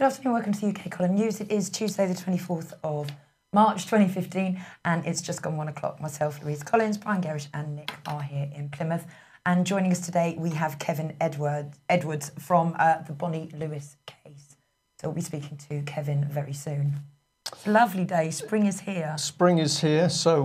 afternoon, welcome to the UK Column News. It is Tuesday the 24th of March 2015 and it's just gone 1 o'clock. Myself, Louise Collins, Brian Gerrish and Nick are here in Plymouth. And joining us today we have Kevin Edwards from the Bonnie Lewis case. So we'll be speaking to Kevin very soon. It's a lovely day, spring is here. Spring is here, so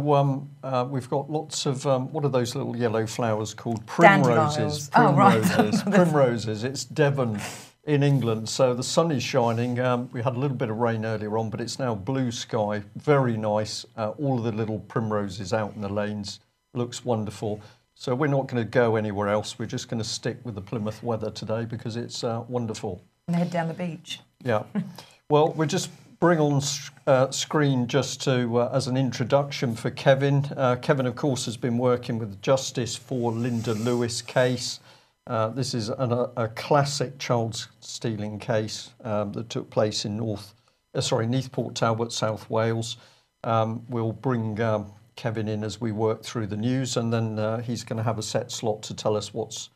we've got lots of, what are those little yellow flowers called? Primroses. Primroses. Primroses. It's Devon in England, so the sun is shining. We had a little bit of rain earlier on, but it's now blue sky, very nice. All of the little primroses out in the lanes, looks wonderful. So we're not going to go anywhere else. We're just going to stick with the Plymouth weather today because it's wonderful. And head down the beach. Yeah. Well, we're just bring on screen just to as an introduction for Kevin. Kevin, of course, has been working with Justice for Linda Lewis case. This is a classic child stealing case that took place in Neathport Talbot, South Wales. We'll bring Kevin in as we work through the news, and then he's going to have a set slot to tell us what's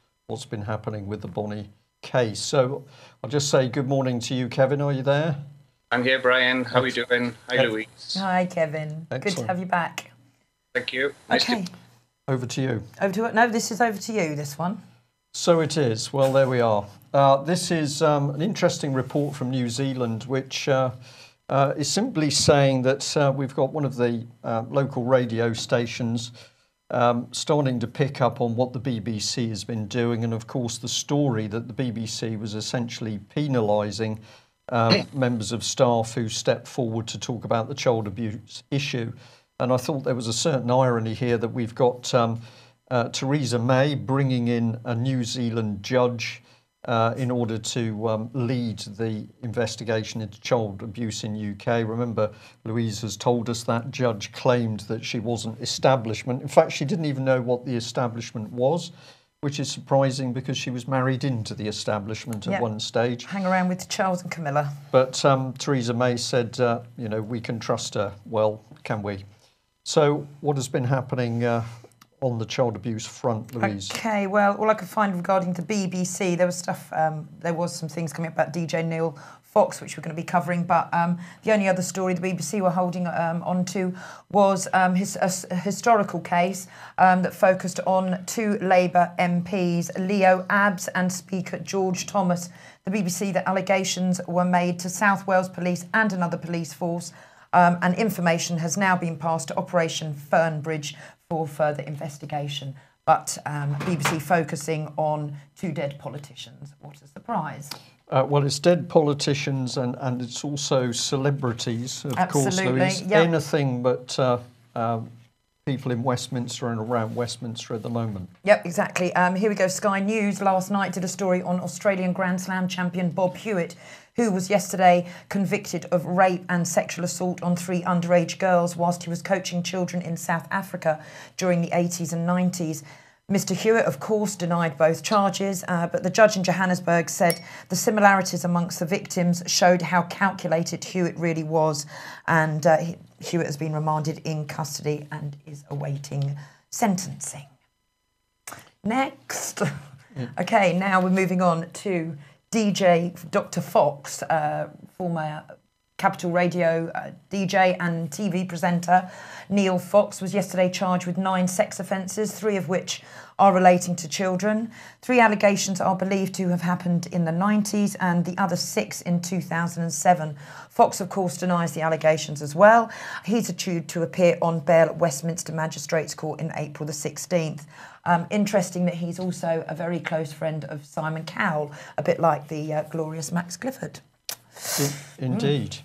been happening with the Bonnie case. So I'll just say good morning to you, Kevin. Are you there? I'm here, Brian. How are you doing? Hi, Louise. Hi, Kevin. Excellent. Good to have you back. Thank you. Okay. Over to you. No, this is over to you, this one. So it is. Well, there we are. This is an interesting report from New Zealand, which is simply saying that we've got one of the local radio stations starting to pick up on what the BBC has been doing. And of course, the story that the BBC was essentially penalising members of staff who stepped forward to talk about the child abuse issue. And I thought there was a certain irony here that we've got Theresa May bringing in a New Zealand judge in order to lead the investigation into child abuse in UK. Remember, Louise has told us that judge claimed that she wasn't establishment. In fact, she didn't even know what the establishment was, which is surprising because she was married into the establishment at one stage. Hang around with Charles and Camilla. But Theresa May said, you know, we can trust her. Well, can we? So what has been happening on the child abuse front, Louise? Okay, well, all I could find regarding the BBC, there was stuff, there was some things coming up about DJ Neil Fox, which we're going to be covering, but the only other story the BBC were holding on to was a historical case that focused on two Labour MPs, Leo Abbs and Speaker George Thomas. The BBC, the allegations were made to South Wales Police and another police force, and information has now been passed to Operation Fernbridge for further investigation. But BBC focusing on two dead politicians. What a surprise. Well, it's dead politicians and it's also celebrities, of course, Louise. Yep. Anything but people in Westminster and around Westminster at the moment. Yep, exactly. Here we go. Sky News last night did a story on Australian Grand Slam champion Bob Hewitt, who was yesterday convicted of rape and sexual assault on 3 underage girls whilst he was coaching children in South Africa during the 80s and 90s. Mr. Hewitt, of course, denied both charges, but the judge in Johannesburg said the similarities amongst the victims showed how calculated Hewitt really was, and Hewitt has been remanded in custody and is awaiting sentencing. Next. Okay, now we're moving on to DJ Dr. Fox, former Capital Radio DJ and TV presenter. Neil Fox was yesterday charged with 9 sex offences, 3 of which are relating to children. 3 allegations are believed to have happened in the 90s and the other 6 in 2007. Fox, of course, denies the allegations as well. He's due to appear on bail at Westminster Magistrates Court in April the 16th. Interesting that he's also a very close friend of Simon Cowell, a bit like the glorious Max Clifford. Indeed.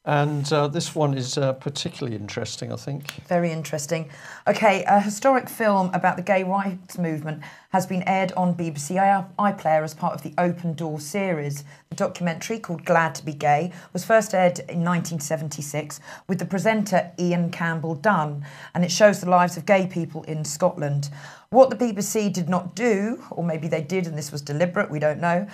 And this one is particularly interesting, I think. Very interesting. Okay, a historic film about the gay rights movement has been aired on BBC iPlayer as part of the Open Door series. The documentary, called Glad to be Gay, was first aired in 1976 with the presenter Ian Campbell Dunn, and it shows the lives of gay people in Scotland. What the BBC did not do, or maybe they did and this was deliberate, we don't know,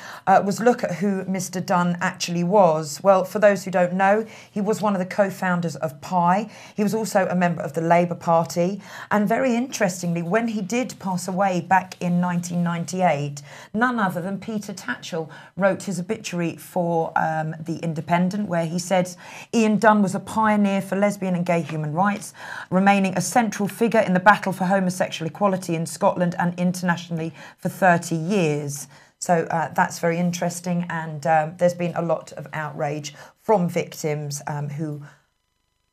was look at who Mr Dunn actually was. Well, for those who don't know, he was one of the co-founders of Pi. He was also a member of the Labour Party. And very interestingly, when he did pass away back in 1998, none other than Peter Tatchell wrote his obituary for The Independent, where he said Ian Dunn was a pioneer for lesbian and gay human rights, remaining a central figure in the battle for homosexual equality in Scotland and internationally for 30 years. So that's very interesting, and there's been a lot of outrage from victims who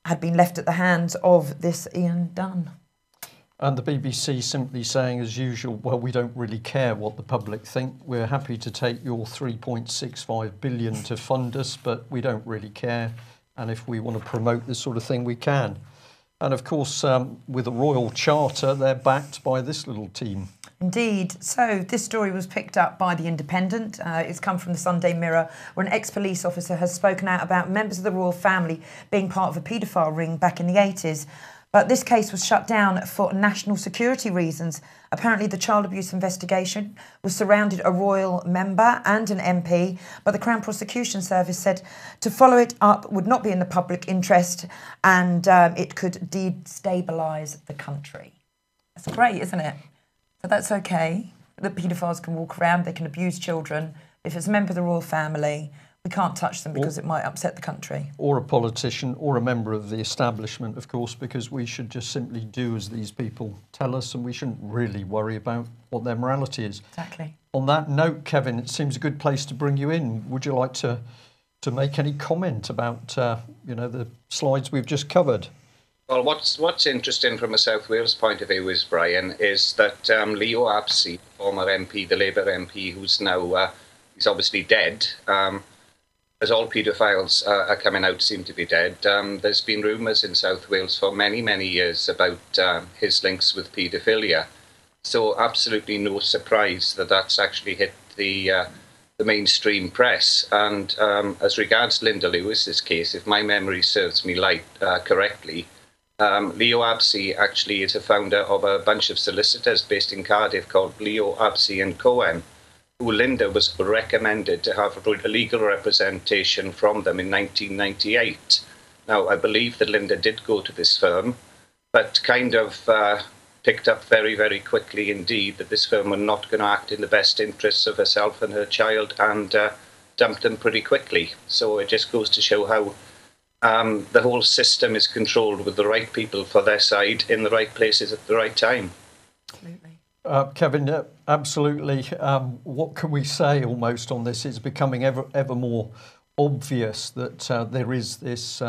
had been left at the hands of this Ian Dunn. And the BBC simply saying, as usual, well, we don't really care what the public think. We're happy to take your 3.65 billion to fund us, but we don't really care. And if we want to promote this sort of thing, we can. And of course, with a royal charter, they're backed by this little team. Indeed. So this story was picked up by The Independent. It's come from the Sunday Mirror, where an ex-police officer has spoken out about members of the royal family being part of a paedophile ring back in the 80s. But this case was shut down for national security reasons. Apparently, the child abuse investigation was surrounded a royal member and an MP, but the Crown Prosecution Service said to follow it up would not be in the public interest, and it could destabilise the country. That's great, isn't it? So that's okay. The paedophiles can walk around, they can abuse children. If it's a member of the royal family, we can't touch them because it might upset the country. Or a politician or a member of the establishment, of course, because we should just simply do as these people tell us, and we shouldn't really worry about what their morality is. Exactly. On that note, Kevin, it seems a good place to bring you in. Would you like to make any comment about the slides we've just covered? Well, what's interesting from a South Wales point of view, Brian, is that Leo Apsey, former MP, the Labour MP, who's now he's obviously dead. As all paedophiles are coming out seem to be dead, there's been rumours in South Wales for many, many years about his links with paedophilia. So absolutely no surprise that that's actually hit the mainstream press. And as regards Linda Lewis's case, if my memory serves me correctly, Leo Apsey actually is a founder of a bunch of solicitors based in Cardiff called Leo Apsey and Cohen, who Linda was recommended to have legal representation from them in 1998. Now, I believe that Linda did go to this firm, but kind of picked up very, very quickly indeed that this firm were not going to act in the best interests of herself and her child, and dumped them pretty quickly. So it just goes to show how the whole system is controlled with the right people for their side in the right places at the right time. Absolutely. Kevin, absolutely. What can we say almost on this? It's becoming ever more obvious that there is this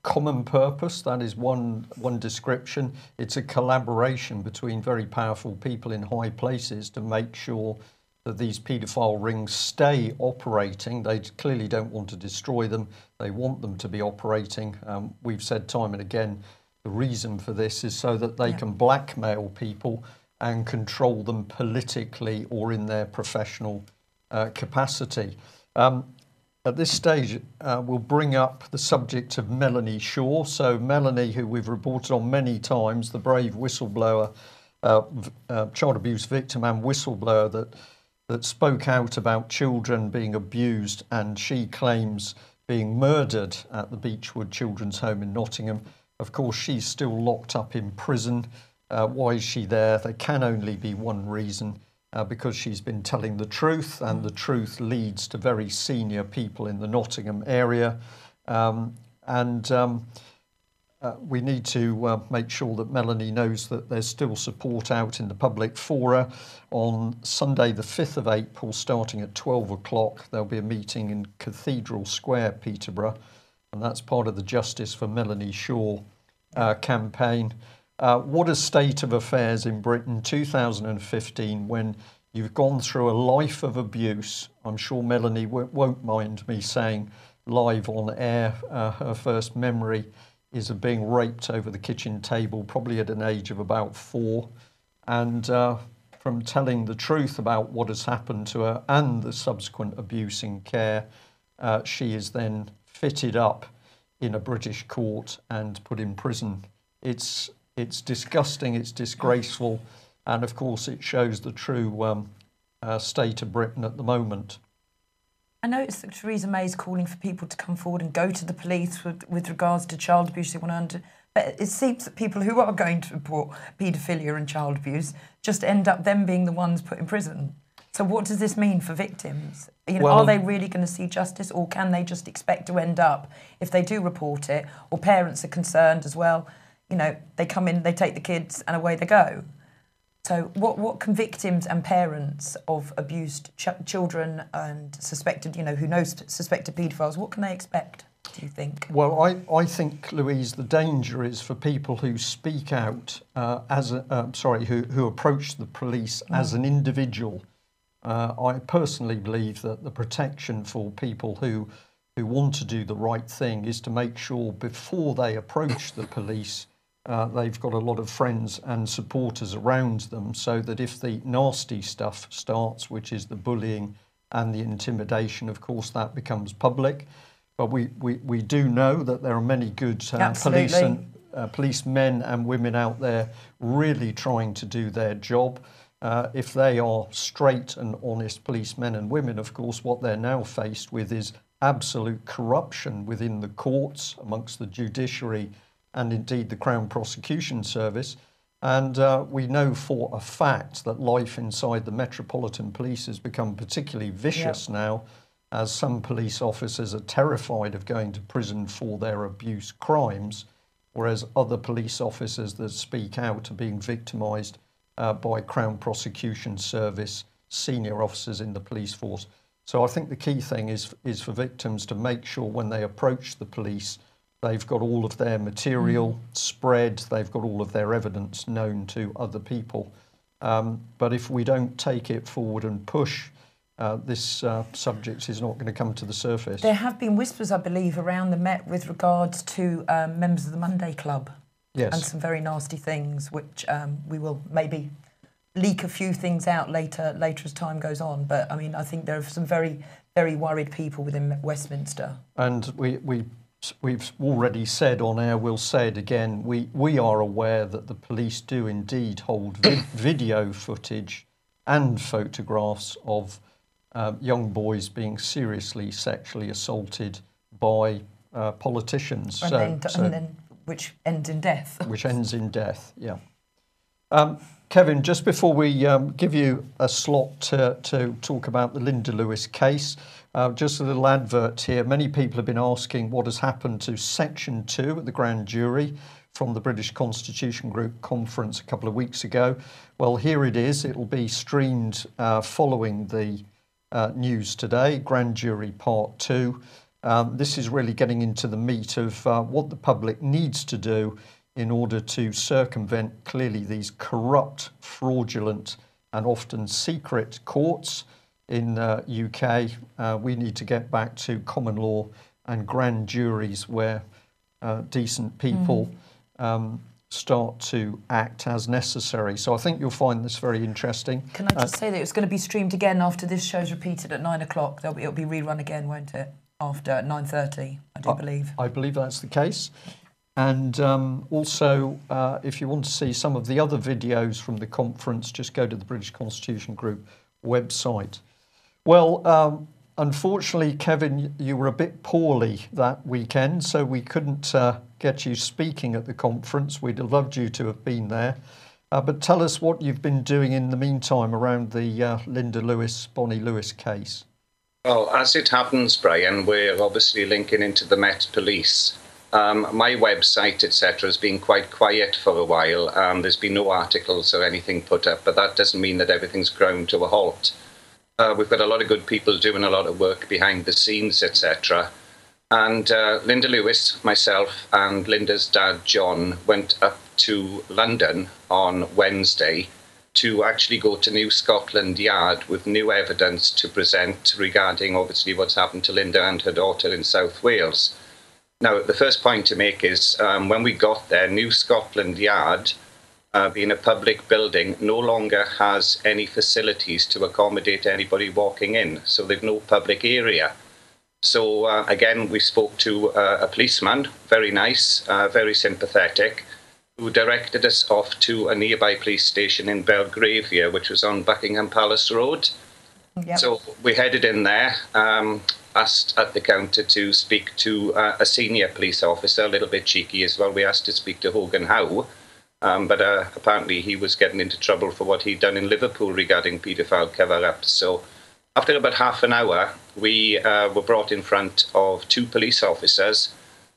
common purpose. That is one description. It's a collaboration between very powerful people in high places to make sure that these paedophile rings stay operating. They clearly don't want to destroy them. They want them to be operating. We've said time and again, the reason for this is so that they can blackmail people and control them politically or in their professional capacity. At this stage, we'll bring up the subject of Melanie Shaw. So Melanie, who we've reported on many times, the brave whistleblower, child abuse victim and whistleblower that spoke out about children being abused, and she claims being murdered at the Beechwood Children's Home in Nottingham. Of course, she's still locked up in prison. Why is she there? There can only be one reason, because she's been telling the truth, and the truth leads to very senior people in the Nottingham area. We need to make sure that Melanie knows that there's still support out in the public for her. On Sunday, the 5th of April, starting at 12 o'clock, there'll be a meeting in Cathedral Square, Peterborough, and that's part of the Justice for Melanie Shaw campaign. What a state of affairs in Britain, 2015, when you've gone through a life of abuse. I'm sure Melanie won't mind me saying live on air, her first memory is of being raped over the kitchen table, probably at an age of about 4. And from telling the truth about what has happened to her and the subsequent abuse in care, she is then fitted up in a British court and put in prison. It's disgusting, it's disgraceful. And of course, it shows the true state of Britain at the moment. I noticed that Theresa May is calling for people to come forward and go to the police with regards to child abuse. But it seems that people who are going to report paedophilia and child abuse just end up them being the ones put in prison. So what does this mean for victims? Are they really going to see justice, or can they just expect to end up, if they do report it, or parents are concerned as well, they come in, they take the kids and away they go? So what can victims and parents of abused children and suspected paedophiles, what can they expect, do you think? Well, I think, Louise, the danger is for people who speak out who approach the police as an individual. I personally believe that the protection for people who want to do the right thing is to make sure before they approach the police they've got a lot of friends and supporters around them, so that if the nasty stuff starts, which is the bullying and the intimidation, of course, that becomes public. But we do know that there are many good policemen and women out there really trying to do their job. If they are straight and honest policemen and women, of course, what they're now faced with is absolute corruption within the courts, amongst the judiciary, and indeed the Crown Prosecution Service. And we know for a fact that life inside the Metropolitan Police has become particularly vicious now, as some police officers are terrified of going to prison for their abuse crimes, whereas other police officers that speak out are being victimised by Crown Prosecution Service senior officers in the police force. So I think the key thing is for victims to make sure when they approach the police, they've got all of their material spread, they've got all of their evidence known to other people. But if we don't take it forward and push, this subject is not going to come to the surface. There have been whispers, I believe, around the Met with regards to members of the Monday Club. Yes. And some very nasty things, which we will maybe leak a few things out later as time goes on. But, I mean, I think there are some very, very worried people within Westminster. And we've already said on air, we'll say it again, we are aware that the police do indeed hold video footage and photographs of young boys being seriously sexually assaulted by politicians. Which ends in death. Which ends in death, yeah. Kevin, just before we give you a slot to talk about the Linda Lewis case, just a little advert here. Many people have been asking what has happened to Section 2 at the grand jury from the British Constitution Group conference a couple of weeks ago. Well, here it is. It'll be streamed following the news today, Grand Jury Part 2. This is really getting into the meat of what the public needs to do in order to circumvent clearly these corrupt, fraudulent and often secret courts in UK. We need to get back to common law and grand juries where decent people start to act as necessary. So I think you'll find this very interesting. Can I just say that it's going to be streamed again after this show's repeated at 9 o'clock. It'll be rerun again, won't it? After at 9:30, I do believe. I believe that's the case. And also, if you want to see some of the other videos from the conference, just go to the British Constitution Group website. Well, unfortunately, Kevin, you were a bit poorly that weekend, so we couldn't get you speaking at the conference. We'd have loved you to have been there. But tell us what you've been doing in the meantime around the Linda Lewis, Bonnie Lewis case. Well, as it happens, Brian, we're obviously linking into the Met Police. My website, etc., has been quite quiet for a while. There's been no articles or anything put up, but that doesn't mean that everything's ground to a halt. We've got a lot of good people doing a lot of work behind the scenes, etc. And Linda Lewis, myself, and Linda's dad, John, went up to London on Wednesday to actually go to New Scotland Yard with new evidence to present regarding, obviously, what's happened to Linda and her daughter in South Wales. Now, the first point to make is when we got there, New Scotland Yard, being a public building, no longer has any facilities to accommodate anybody walking in. So they've no public area. So again, we spoke to a policeman, very nice, very sympathetic. who directed us off to a nearby police station in Belgravia, which was on Buckingham Palace Road. Yep. So we headed in there, asked at the counter to speak to a senior police officer, a little bit cheeky as well. We asked to speak to Hogan Howe, but apparently he was getting into trouble for what he'd done in Liverpool regarding paedophile cover-ups. So after about half an hour, we were brought in front of two police officers,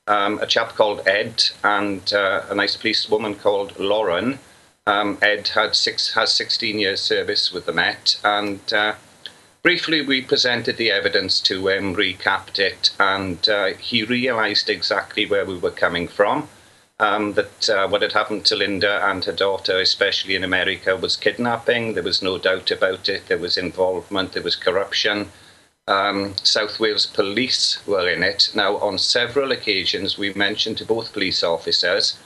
a chap called Ed and a nice policewoman called Lauren. Ed has 16 years service with the Met, and briefly we presented the evidence to him, recapped it, and he realised exactly where we were coming from, that what had happened to Linda and her daughter, especially in America, was kidnapping. There was no doubt about it. There was involvement, there was corruption. South Wales Police were in it. Now, on several occasions, we mentioned to both police officers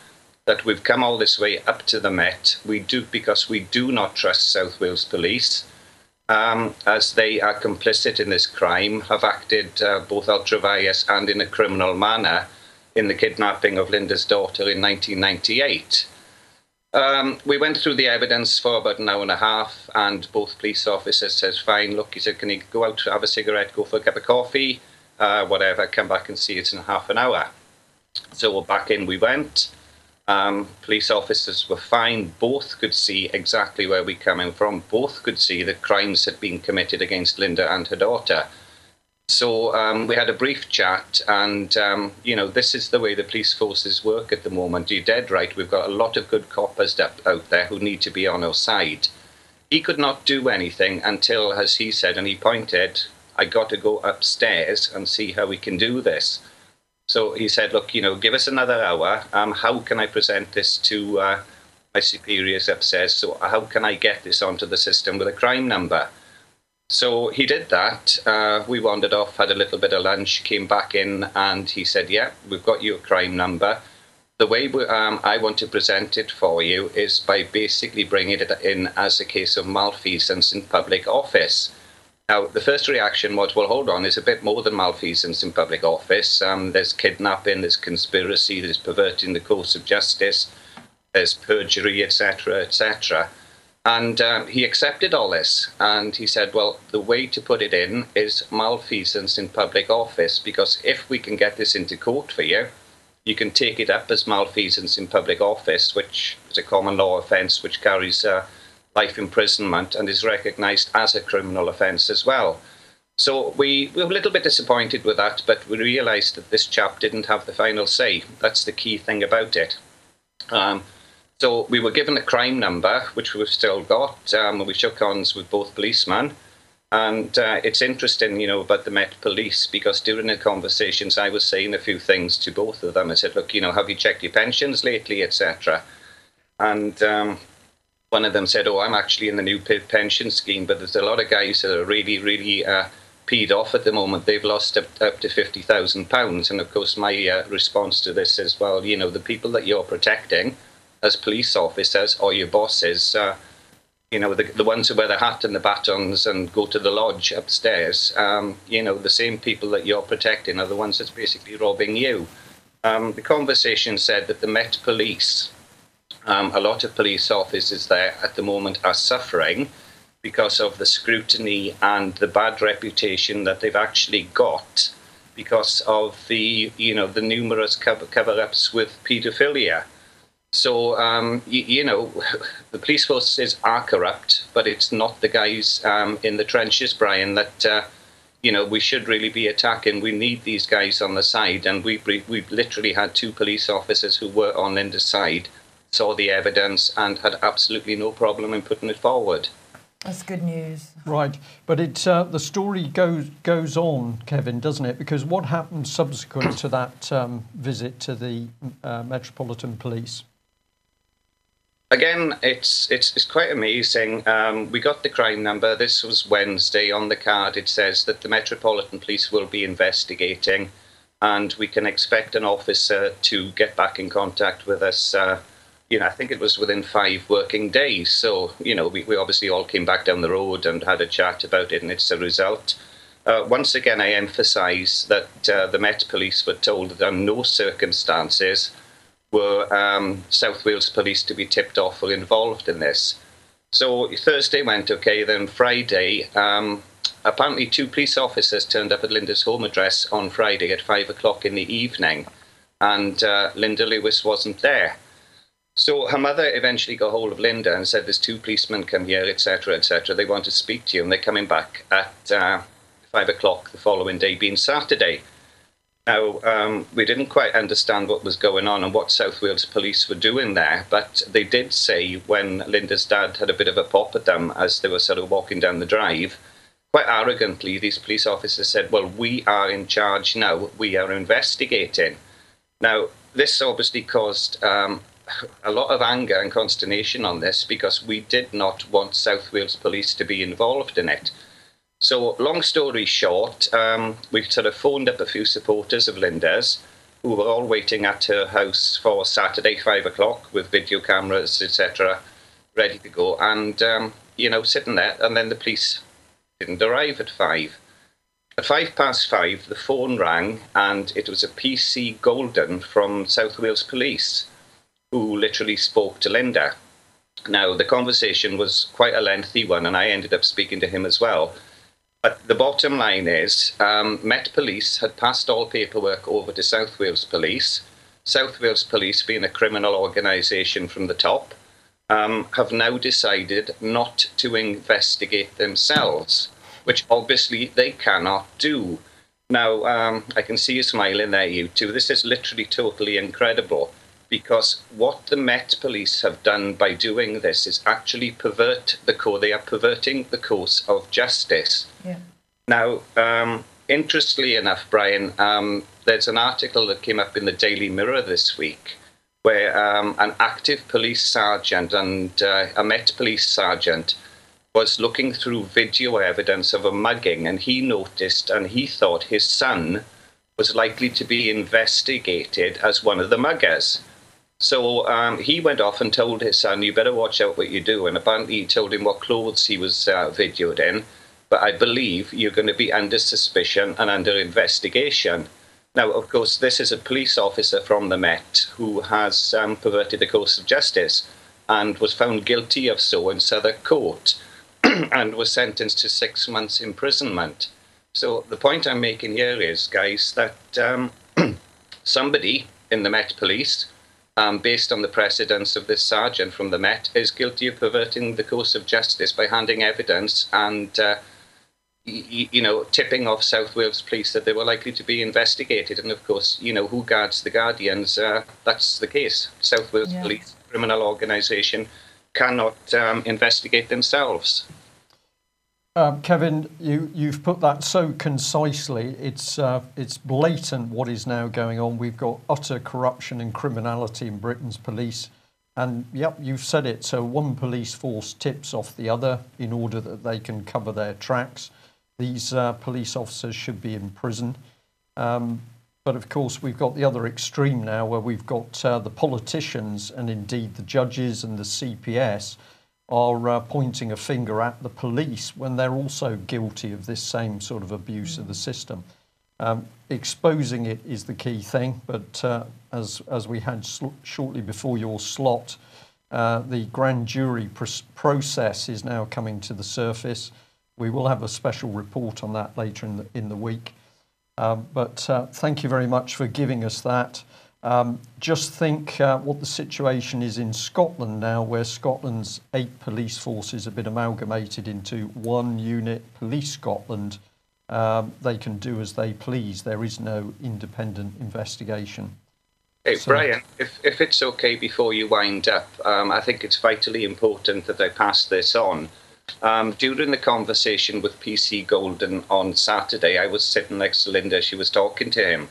that we've come all this way up to the Met. We do, because we do not trust South Wales Police, as they are complicit in this crime, have acted both ultra-vires and in a criminal manner in the kidnapping of Linda's daughter in 1998. We went through the evidence for about an hour and a half, and both police officers says, fine, look, he said, can you go out, have a cigarette, go for a cup of coffee, whatever, come back and see it in half an hour. So back in we went. Police officers were fine. Both could see exactly where we're coming from. Both could see that crimes had been committed against Linda and her daughter. So we had a brief chat, and, you know, this is the way the police forces work at the moment. You're dead right. We've got a lot of good coppers out there who need to be on our side. He could not do anything until, as he said, and he pointed, I got to go upstairs and see how we can do this. So he said, look, you know, give us another hour. How can I present this to my superiors upstairs? So how can I get this onto the system with a crime number? So he did that. We wandered off, had a little bit of lunch, came back in, and he said, yeah, we've got your crime number. The way I want to present it for you is by basically bringing it in as a case of malfeasance in public office. Now, the first reaction was, well, hold on, there's a bit more than malfeasance in public office. There's kidnapping, there's conspiracy, there's perverting the course of justice, there's perjury, etc., etc. And he accepted all this, and he said, well, the way to put it in is malfeasance in public office, because if we can get this into court for you, you can take it up as malfeasance in public office, which is a common law offence which carries life imprisonment and is recognised as a criminal offence as well. So we were a little bit disappointed with that, but we realised that this chap didn't have the final say. That's the key thing about it. So we were given a crime number, which we've still got. We shook hands with both policemen. And it's interesting, you know, about the Met Police, because during the conversations I was saying a few things to both of them. I said, look, you know, have you checked your pensions lately, etc. And one of them said, oh, I'm actually in the new pension scheme, but there's a lot of guys that are really, really peed off at the moment. They've lost up to £50,000. And of course, my response to this is, well, you know, the people that you're protecting as police officers or your bosses, you know, the ones who wear the hat and the batons and go to the lodge upstairs, you know, the same people that you're protecting are the ones that's basically robbing you. The conversation said that the Met Police, a lot of police officers there at the moment are suffering because of the scrutiny and the bad reputation that they've actually got because of the, you know, the numerous cover-ups with paedophilia. So, you know, the police forces are corrupt, but it's not the guys in the trenches, Brian, that, you know, we should really be attacking. We need these guys on the side. And we've literally had two police officers who were on Linda's side, saw the evidence and had absolutely no problem in putting it forward. That's good news. Right, but it's the story goes on, Kevin, doesn't it? Because what happened subsequent to that visit to the Metropolitan Police? Again, it's quite amazing. We got the crime number. This was Wednesday. On the card, it says that the Metropolitan Police will be investigating, and we can expect an officer to get back in contact with us. You know, I think it was within 5 working days. So, you know, we obviously all came back down the road and had a chat about it, and it's a result. Once again, I emphasise that the Met Police were told that under no circumstances were South Wales Police to be tipped off or involved in this. So Thursday went okay, then Friday, apparently 2 police officers turned up at Linda's home address on Friday at 5 o'clock in the evening, and Linda Lewis wasn't there. So her mother eventually got hold of Linda and said, there's 2 policemen come here, etc., etc. They want to speak to you, and they're coming back at 5 o'clock the following day, being Saturday. Now, we didn't quite understand what was going on and what South Wales Police were doing there, but they did say when Linda's dad had a bit of a pop at them as they were sort of walking down the drive, quite arrogantly, these police officers said, well, we are in charge now, we are investigating. Now, this obviously caused a lot of anger and consternation on this because we did not want South Wales Police to be involved in it. So, long story short, we sort of phoned up a few supporters of Linda's who were all waiting at her house for Saturday, 5 o'clock, with video cameras, etc., ready to go, and, sitting there, and then the police didn't arrive at 5. At 5:05, the phone rang, and it was a PC Golden from South Wales Police who literally spoke to Linda. Now, the conversation was quite a lengthy one, and I ended up speaking to him as well. But the bottom line is, Met Police had passed all paperwork over to South Wales Police. South Wales Police, being a criminal organisation from the top, have now decided not to investigate themselves, which obviously they cannot do. Now, I can see you smiling there, you two. This is literally totally incredible, because what the Met Police have done by doing this is actually they are perverting the course of justice. Yeah. Now, interestingly enough, Brian, there's an article that came up in the Daily Mirror this week where an active police sergeant and a Met Police sergeant was looking through video evidence of a mugging, and he noticed and he thought his son was likely to be investigated as one of the muggers. So he went off and told his son, you better watch out what you do. And apparently he told him what clothes he was videoed in. But I believe you're going to be under suspicion and under investigation. Now, of course, this is a police officer from the Met who has perverted the course of justice and was found guilty of so in Southwark Court and was sentenced to 6 months imprisonment. So the point I'm making here is, guys, that somebody in the Met Police, based on the precedence of this sergeant from the Met, is guilty of perverting the course of justice by handing evidence and, tipping off South Wales Police that they were likely to be investigated. And of course, who guards the guardians? That's the case. South Wales Police, criminal organisation, cannot investigate themselves. Kevin, you've put that so concisely. It's blatant what is now going on. We've got utter corruption and criminality in Britain's police. And yep, you've said it. So one police force tips off the other in order that they can cover their tracks. These police officers should be in prison. But of course, we've got the other extreme now where we've got the politicians and indeed the judges and the CPS are pointing a finger at the police when they're also guilty of this same sort of abuse of the system. Exposing it is the key thing, but as we had shortly before your slot, the grand jury process is now coming to the surface. We will have a special report on that later in the week. But thank you very much for giving us that. Just think what the situation is in Scotland now, where Scotland's 8 police forces have been amalgamated into one unit, Police Scotland. They can do as they please. There is no independent investigation. Hey, Brian, if it's okay before you wind up, I think it's vitally important that I pass this on. During the conversation with PC Golden on Saturday, I was sitting next to Linda. She was talking to him.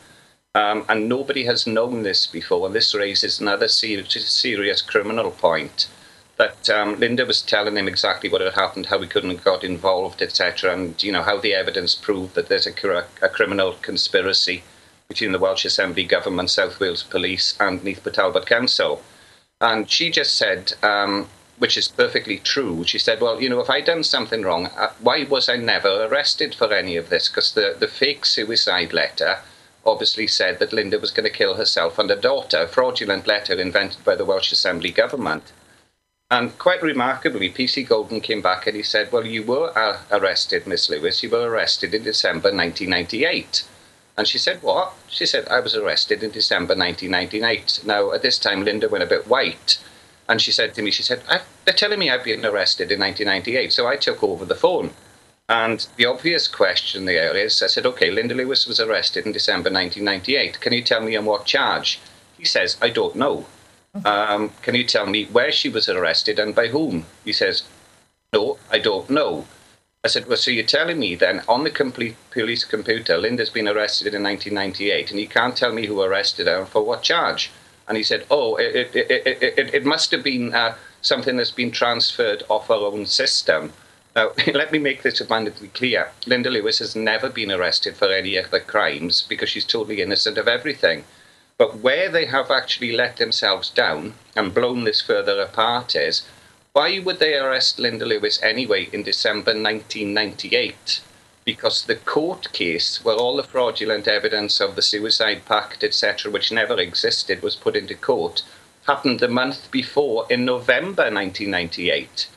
And nobody has known this before, and this raises another serious criminal point, that Linda was telling him exactly what had happened, how he couldn't have got involved, etc., and how the evidence proved that there's a criminal conspiracy between the Welsh Assembly Government, South Wales Police and Neath Talbot Council. And she just said, which is perfectly true, she said, well, if I'd done something wrong, why was I never arrested for any of this? Because the fake suicide letter obviously said that Linda was going to kill herself and her daughter, a fraudulent letter invented by the Welsh Assembly government. And quite remarkably, PC Golden came back and he said, well, you were arrested, Miss Lewis. You were arrested in December 1998. And she said, what? She said, I was arrested in December 1998. Now, at this time, Linda went a bit white. And she said to me, they're telling me I've been arrested in 1998. So I took over the phone. And the obvious question there is, I said, OK, Linda Lewis was arrested in December 1998. Can you tell me on what charge? He says, I don't know. Can you tell me where she was arrested and by whom? He says, no, I don't know. I said, well, so you're telling me then on the complete police computer, Linda's been arrested in 1998 and you can't tell me who arrested her and for what charge? And he said, oh, it must have been something that's been transferred off our own system. Now, let me make this abundantly clear. Linda Lewis has never been arrested for any other crimes because she's totally innocent of everything. But where they have actually let themselves down and blown this further apart is, why would they arrest Linda Lewis anyway in December 1998? Because the court case where all the fraudulent evidence of the suicide pact, etc., which never existed, was put into court, happened the month before in November 1998.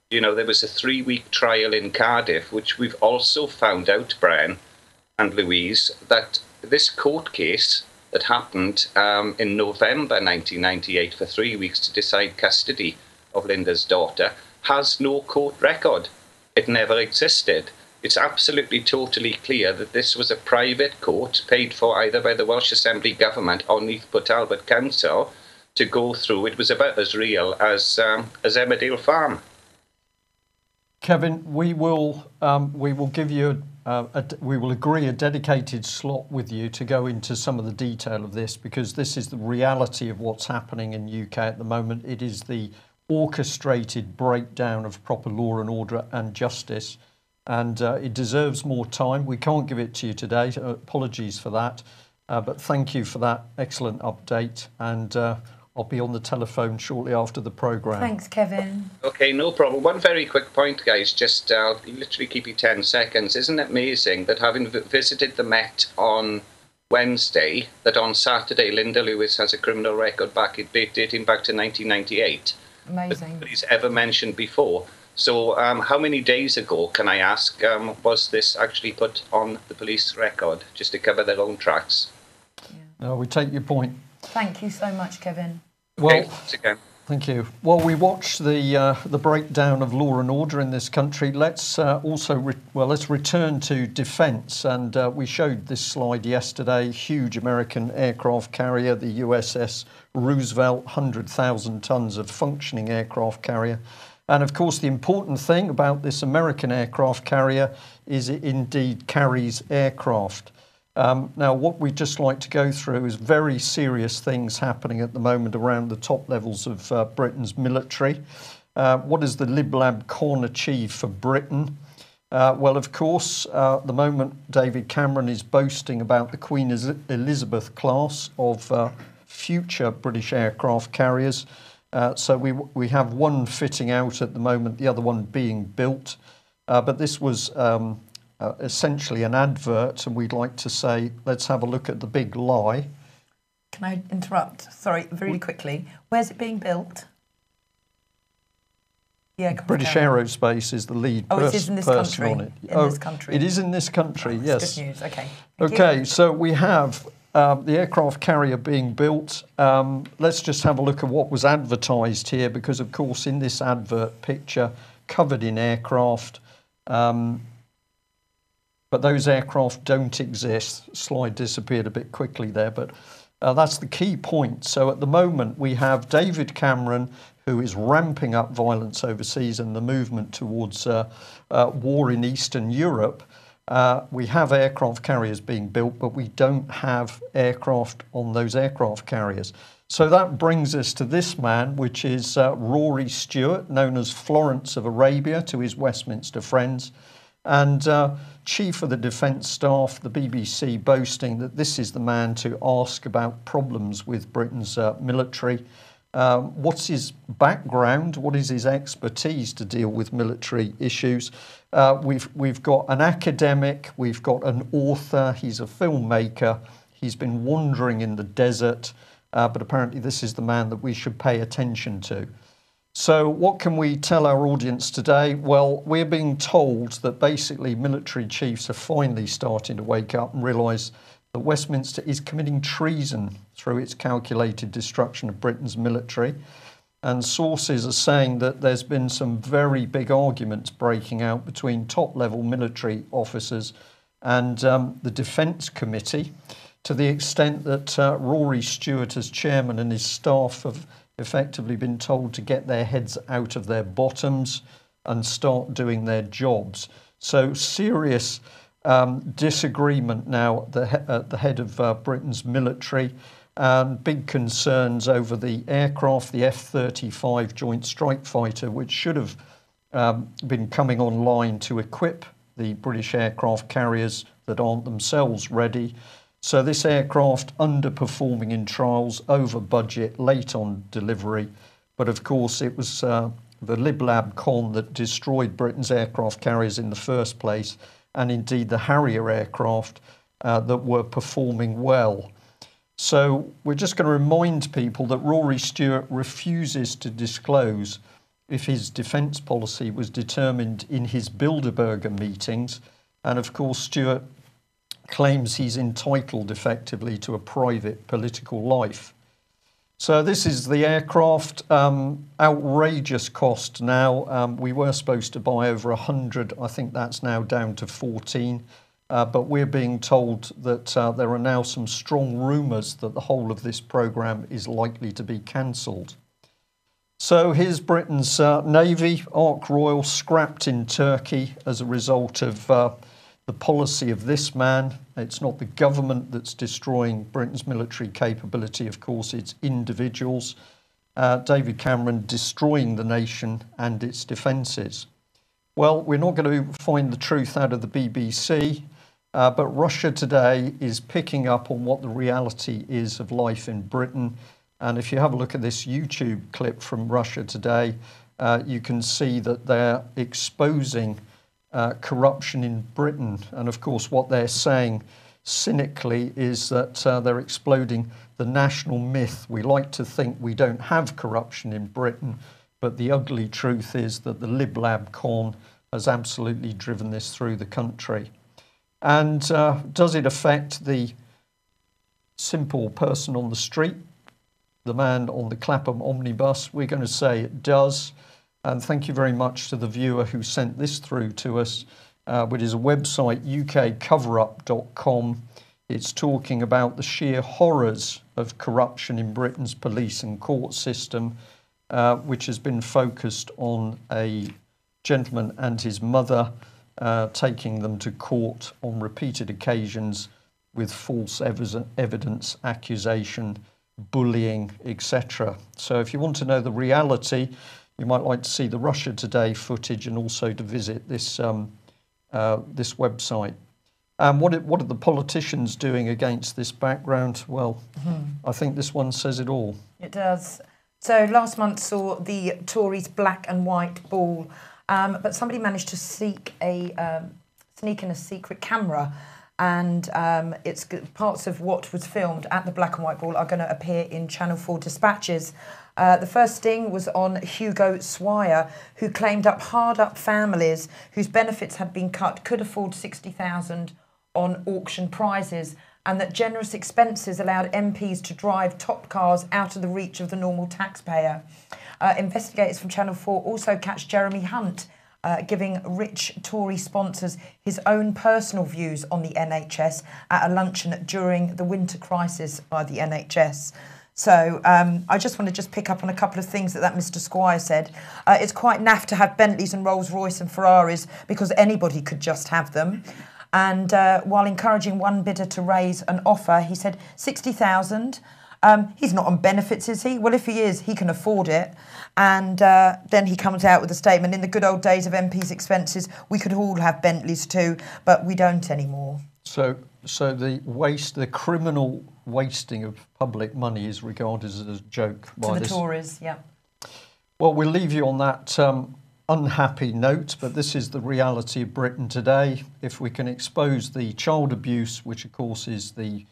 You know, there was a 3-week trial in Cardiff, which we've also found out, Brian and Louise, that this court case that happened in November 1998 for 3 weeks to decide custody of Linda's daughter has no court record. It never existed. It's absolutely totally clear that this was a private court paid for either by the Welsh Assembly government or Neath Port Talbot Council to go through. It was about as real as Emmerdale Farm. Kevin, we will give you we will agree a dedicated slot with you to go into some of the detail of this, because this is the reality of what's happening in UK at the moment. It is the orchestrated breakdown of proper law and order and justice, and it deserves more time. We can't give it to you today. Apologies for that, but thank you for that excellent update, and I'll be on the telephone shortly after the programme. Thanks, Kevin. Okay, no problem. One very quick point, guys. Just literally keep you 10 seconds. Isn't it amazing that having visited the Met on Wednesday, that on Saturday Linda Lewis has a criminal record dating back to 1998? Amazing. That nobody's ever mentioned before. So how many days ago, can I ask, was this actually put on the police record, just to cover their own tracks? Yeah. No, we take your point. Thank you so much, Kevin. Well, okay. Thank you. Well, we watched the breakdown of law and order in this country. Let's let's return to defence. And we showed this slide yesterday. Huge American aircraft carrier, the USS Roosevelt, 100,000 tons of functioning aircraft carrier. And of course, the important thing about this American aircraft carrier is it indeed carries aircraft. Now, what we'd just like to go through is very serious things happening at the moment around the top levels of Britain's military. What does the Lib-Lab Con achieve for Britain? Well, of course, at the moment, David Cameron is boasting about the Queen Elizabeth class of future British aircraft carriers. So we have one fitting out at the moment, the other one being built. But this was essentially an advert, and we'd like to say, let's have a look at the big lie. Can I interrupt? Sorry, really quickly. Where's it being built? Yeah, British Aerospace is the lead person on it. In this country. It is in this country, yes. Good news, okay. Okay, so we have the aircraft carrier being built. Let's just have a look at what was advertised here, because, of course, in this advert picture, covered in aircraft, but those aircraft don't exist. Slide disappeared a bit quickly there, but that's the key point. So at the moment, we have David Cameron, who is ramping up violence overseas and the movement towards war in Eastern Europe. We have aircraft carriers being built, but we don't have aircraft on those aircraft carriers. So that brings us to this man, which is Rory Stewart, known as Florence of Arabia to his Westminster friends, and Chief of the Defence Staff, the BBC, boasting that this is the man to ask about problems with Britain's military. What's his background? What is his expertise to deal with military issues? We've got an academic, we've got an author, he's a filmmaker, He's been wandering in the desert, but apparently this is the man that we should pay attention to. So what can we tell our audience today? Well, we're being told that basically military chiefs are finally starting to wake up and realise that Westminster is committing treason through its calculated destruction of Britain's military. And sources are saying that there's been some very big arguments breaking out between top-level military officers and the Defence Committee, to the extent that Rory Stewart, as chairman, and his staff have effectively been told to get their heads out of their bottoms and start doing their jobs. So serious disagreement now at the head of Britain's military, and big concerns over the aircraft, the F-35 Joint Strike Fighter, which should have been coming online to equip the British aircraft carriers that aren't themselves ready. So this aircraft underperforming in trials, over budget, late on delivery. But of course it was the Liblab Con that destroyed Britain's aircraft carriers in the first place, and indeed the Harrier aircraft that were performing well. So we're just going to remind people that Rory Stewart refuses to disclose if his defence policy was determined in his Bilderberger meetings. And of course Stewart claims he's entitled effectively to a private political life. So this is the aircraft, outrageous cost now. We were supposed to buy over 100, I think that's now down to 14. But we're being told that there are now some strong rumours that the whole of this programme is likely to be cancelled. So here's Britain's Navy, Ark Royal, scrapped in Turkey as a result of the policy of this man. It's not the government that's destroying Britain's military capability, of course, it's individuals. David Cameron destroying the nation and its defences. Well, we're not going to find the truth out of the BBC, but Russia Today is picking up on what the reality is of life in Britain. And if you have a look at this YouTube clip from Russia Today, you can see that they're exposing corruption in Britain. And of course, what they're saying cynically is that they're exploding the national myth. We like to think we don't have corruption in Britain, but the ugly truth is that the Liblab Con has absolutely driven this through the country. And does it affect the simple person on the street, the man on the Clapham omnibus? We're going to say it does. And thank you very much to the viewer who sent this through to us, which is a website, ukcoverup.com. It's talking about the sheer horrors of corruption in Britain's police and court system, which has been focused on a gentleman and his mother, taking them to court on repeated occasions with false evidence, accusation, bullying, etc. So if you want to know the reality, you might like to see the Russia Today footage and also to visit this this website. What are the politicians doing against this background? Well, I think this one says it all. It does. So last month saw the Tories' black and white ball, but somebody managed to sneak in a secret camera, and it's parts of what was filmed at the black and white ball are going to appear in Channel 4 dispatches. The first sting was on Hugo Swire, who claimed hard-up families whose benefits had been cut could afford $60,000 on auction prizes, and that generous expenses allowed MPs to drive top cars out of the reach of the normal taxpayer. Investigators from Channel 4 also catch Jeremy Hunt giving rich Tory sponsors his own personal views on the NHS at a luncheon during the winter crisis by the NHS. So I just want to pick up on a couple of things that Mr. Squire said. It's quite naff to have Bentleys and Rolls-Royce and Ferraris because anybody could just have them. And while encouraging one bidder to raise an offer, he said, 60,000. He's not on benefits, is he? Well, if he is, he can afford it. And then he comes out with a statement, in the good old days of MP's expenses, we could all have Bentleys too, but we don't anymore. So the criminal wasting of public money is regarded as a joke by the Tories, yeah. Well, we'll leave you on that unhappy note, but this is the reality of Britain today. If we can expose the child abuse, which of course is the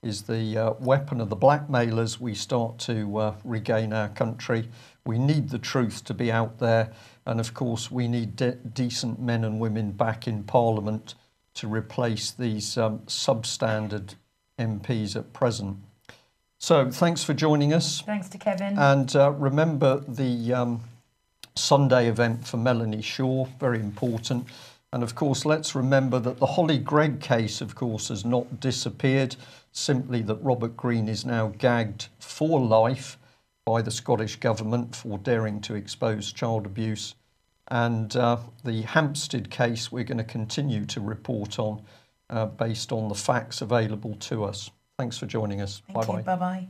is the weapon of the blackmailers, we start to regain our country. We need the truth to be out there. And of course, we need decent men and women back in Parliament to replace these substandard MPs at present. So thanks for joining us. Thanks to Kevin. And remember the Sunday event for Melanie Shaw, very important. And of course, let's remember that the Holly Gregg case, of course, has not disappeared, simply that Robert Greene is now gagged for life by the Scottish Government for daring to expose child abuse. And the Hampstead case we're going to continue to report on based on the facts available to us. Thanks for joining us. Thank you. Bye-bye.